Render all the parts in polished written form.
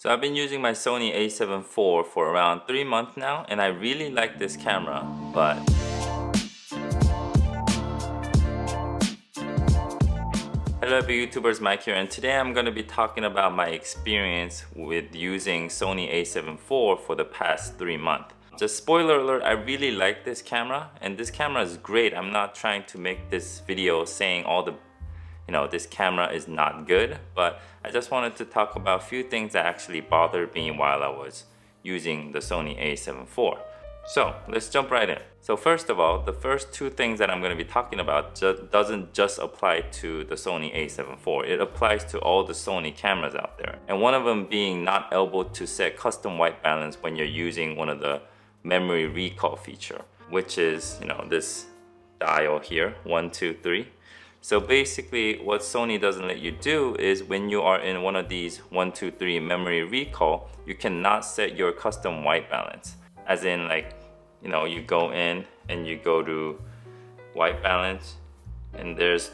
So I've been using my Sony A7 IV for around 3 months now, and I really like this camera, but hello YouTubers, Mike here, and today I'm going to be talking about my experience with using Sony A7 IV for the past 3 months. Just spoiler alert, I really like this camera, and this camera is great. I'm not trying to make this video saying all the this camera is not good, but I just wanted to talk about a few things that actually bothered me while I was using the Sony A7 IV. So let's jump right in. So first of all, the first two things that I'm going to be talking about doesn't just apply to the Sony A7 IV. It applies to all the Sony cameras out there. And one of them being not able to set custom white balance when you're using one of the memory recall feature, which is this dial here, 1, 2, 3. So basically what Sony doesn't let you do is when you are in one of these 1, 2, 3 memory recall, you cannot set your custom white balance. As in you go in and you go to white balance, and there's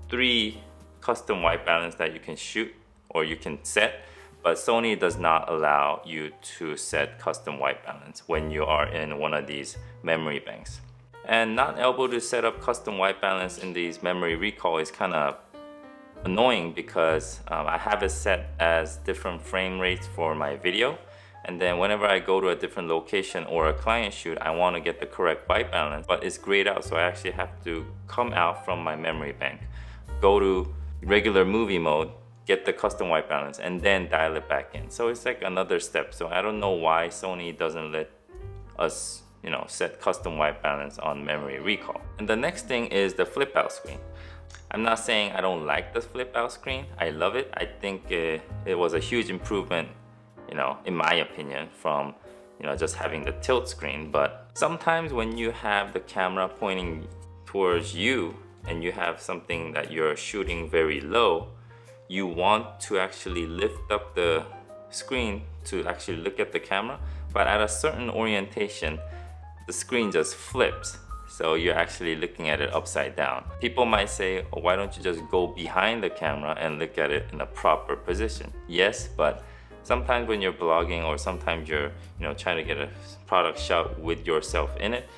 3 custom white balance that you can shoot or you can set, but Sony does not allow you to set custom white balance when you are in one of these memory banks. And not able to set up custom white balance in these memory recall is kind of annoying because I have it set as different frame rates for my video, and then whenever I go to a different location or a client shoot, I want to get the correct white balance, but it's grayed out, so I actually have to come out from my memory bank, go to regular movie mode, get the custom white balance, and then dial it back in. So it's like another step. So I don't know why Sony doesn't let us set custom white balance on memory recall. And the next thing is the flip out screen. I'm not saying I don't like the flip out screen. I love it. I think it was a huge improvement, in my opinion, from just having the tilt screen. But sometimes when you have the camera pointing towards you and you have something that you're shooting very low, you want to actually lift up the screen to actually look at the camera, but at a certain orientation the screen just flips, so you're actually looking at it upside down. People might say, oh, why don't you just go behind the camera and look at it in a proper position? Yes, but sometimes when you're blogging or sometimes you're trying to get a product shot with yourself in it,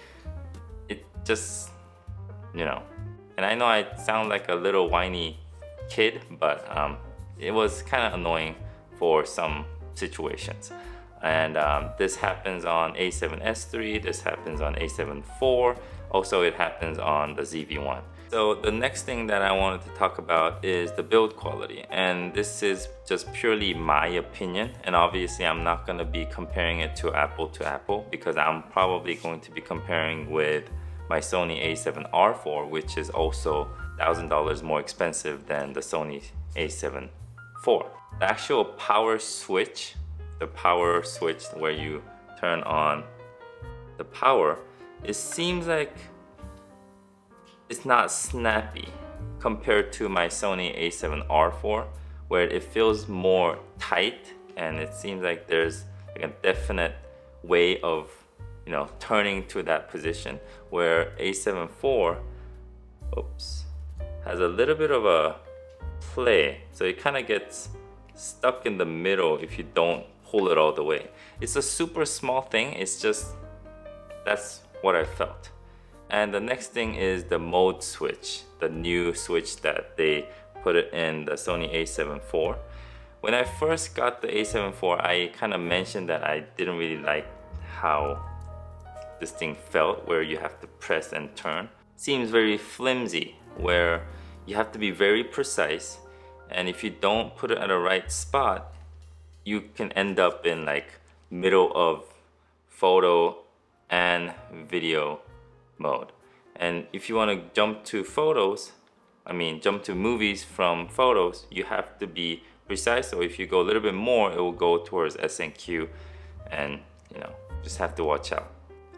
it just and I know I sound like a little whiny kid, but it was kind of annoying for some situations. And this happens on A7S III, this happens on A7 IV, also it happens on the ZV-1. So the next thing that I wanted to talk about is the build quality, and this is just purely my opinion, and obviously I'm not going to be comparing it to Apple because I'm probably going to be comparing with my Sony A7R IV, which is also $1,000 more expensive than the Sony A7 IV. The actual power switch where you turn on the power, it seems like it's not snappy compared to my Sony A7R IV, where it feels more tight and it seems like there's like a definite way of turning to that position, where A7 IV has a little bit of a play, so it kind of gets stuck in the middle if you don't pull it all the way. It's a super small thing, it's just that's what I felt. And the next thing is the mode switch, the new switch that they put it in the Sony A7 IV. When I first got the A7 IV, I kind of mentioned that I didn't really like how this thing felt, where you have to press and turn. It seems very flimsy, where you have to be very precise, and if you don't put it at the right spot, you can end up in like middle of photo and video mode. And if you want to jump to movies from photos, you have to be precise. So if you go a little bit more, it will go towards S&Q, and just have to watch out.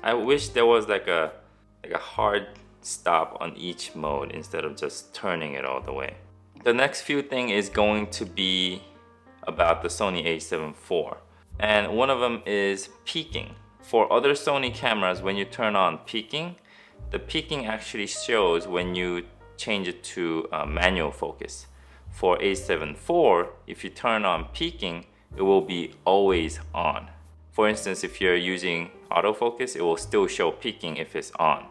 I wish there was like a hard stop on each mode instead of just turning it all the way. The next few thing is going to be about the Sony A7 IV, and one of them is peaking. For other Sony cameras, when you turn on peaking, the peaking actually shows when you change it to manual focus. For A7 IV, if you turn on peaking, it will be always on. For instance, if you're using autofocus, it will still show peaking if it's on,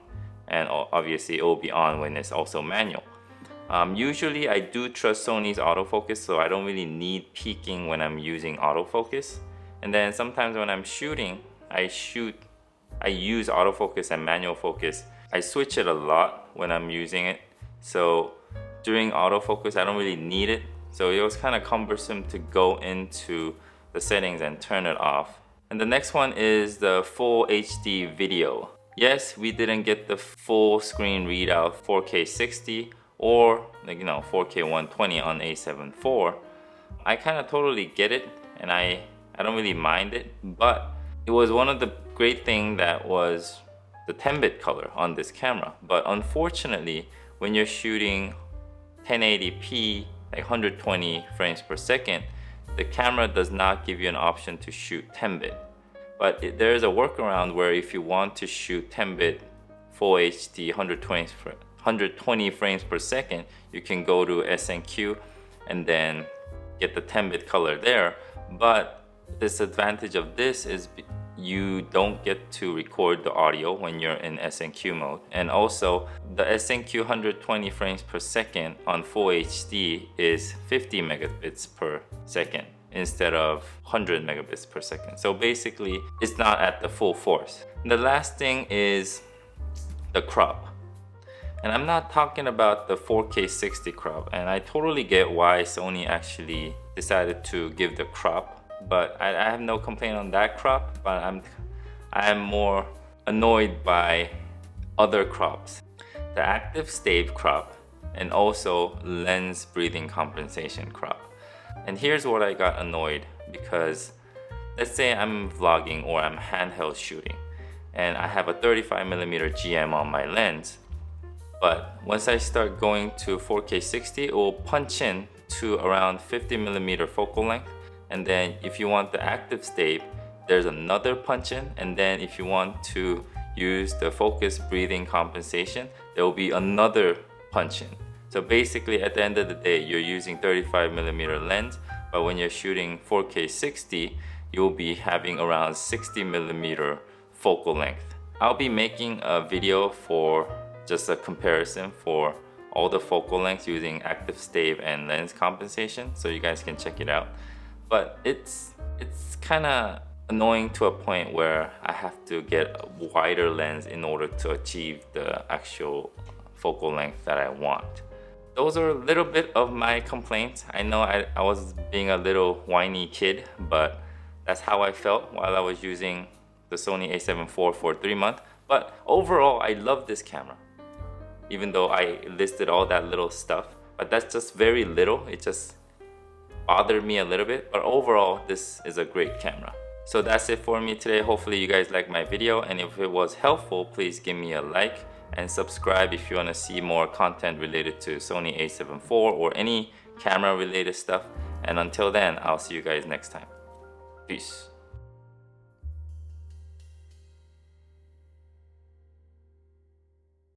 and obviously it will be on when it's also manual. Usually I do trust Sony's autofocus, so I don't really need peaking when I'm using autofocus. And then sometimes when I'm shooting, I use autofocus and manual focus. I switch it a lot when I'm using it. So during autofocus, I don't really need it. So it was kind of cumbersome to go into the settings and turn it off. And the next one is the full HD video. Yes, we didn't get the full screen readout 4K 60 or 4K 120 on A7 IV. I kind of totally get it, and I don't really mind it, but it was one of the great things that was the 10-bit color on this camera. But unfortunately, when you're shooting 1080p, like 120 frames per second, the camera does not give you an option to shoot 10-bit. But there is a workaround where if you want to shoot 10-bit full HD 120 frames per second, you can go to SNQ and then get the 10-bit color there. But disadvantage of this is you don't get to record the audio when you're in SNQ mode. And also the SNQ 120 frames per second on full HD is 50 megabits per second instead of 100 megabits per second. So basically it's not at the full force. The last thing is the crop. And I'm not talking about the 4K 60 crop, and I totally get why Sony actually decided to give the crop, but I have no complaint on that crop. But I'm more annoyed by other crops, the active stave crop and also lens breathing compensation crop. And here's what I got annoyed, because let's say I'm vlogging or I'm handheld shooting and I have a 35mm GM on my lens. But once I start going to 4K 60, it will punch in to around 50mm focal length. And then if you want the active stave, there's another punch in. And then if you want to use the focus breathing compensation, there will be another punch in. So basically at the end of the day, you're using 35mm lens, but when you're shooting 4K 60, you'll be having around 60mm focal length. I'll be making a video for just a comparison for all the focal lengths using active stave and lens compensation, so you guys can check it out. But it's kind of annoying to a point where I have to get a wider lens in order to achieve the actual focal length that I want. Those are a little bit of my complaints. I know I was being a little whiny kid, but that's how I felt while I was using the Sony A7 IV for 3 months. But overall, I love this camera. Even though I listed all that little stuff, but that's just very little. It just bothered me a little bit, but overall this is a great camera. So that's it for me today. Hopefully you guys liked my video, and if it was helpful, please give me a like and subscribe if you want to see more content related to Sony A7 IV or any camera related stuff. And until then, I'll see you guys next time. Peace.